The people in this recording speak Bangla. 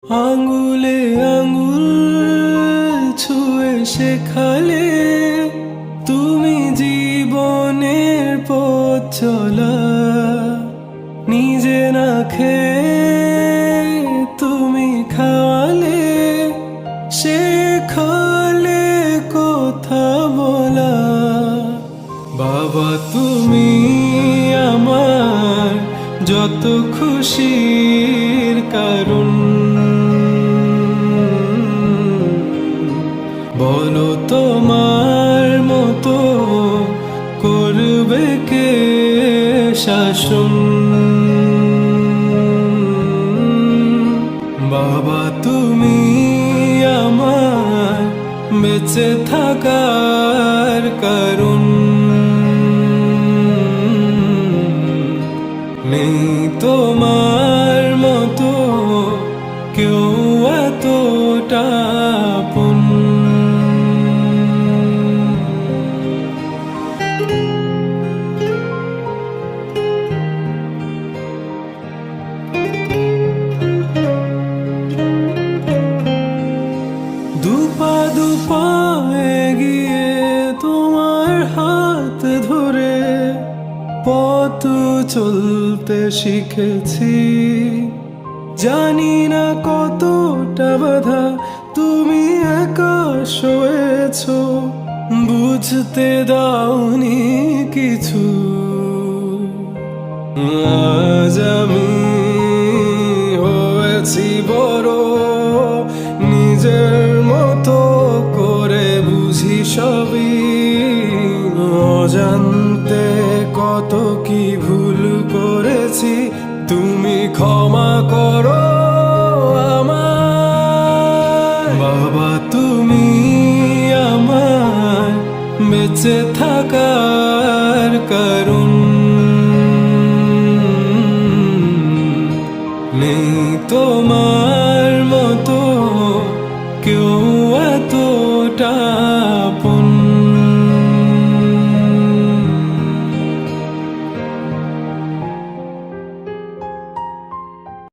আঙুলে আঙুল ছুঁয়ে শেখালে তুমি জীবনের পথ চলা। নিজে না খেয়ে তুমি খাওয়ালে, শেখালে কথা বলা। বাবা তুমি আমার যত খুশির কারণ। বলো তোমার মতো করবে কে শাসন। বাবা তুমি আমার বেঁচে থাকার কারণ। নেই তোমার মতো কেউ এতটা আপন। দুপা দুপা এগিয়ে তোমার হাত ধরে পথ চলতে শিখেছি। জানি না কতটা বাধা তুমি একা সয়েছ, বুঝতে দাওনি কিছু। আজ আমি হয়েছি বড়, নিজের মতো করে বুঝি সবই। অজান্তে কত কি ভুল করেছি, তুমি ক্ষমা করো আমায়। বাবা তুমি আমার বেঁচে থাকার কারণ। নেই তোমার মতো কেউ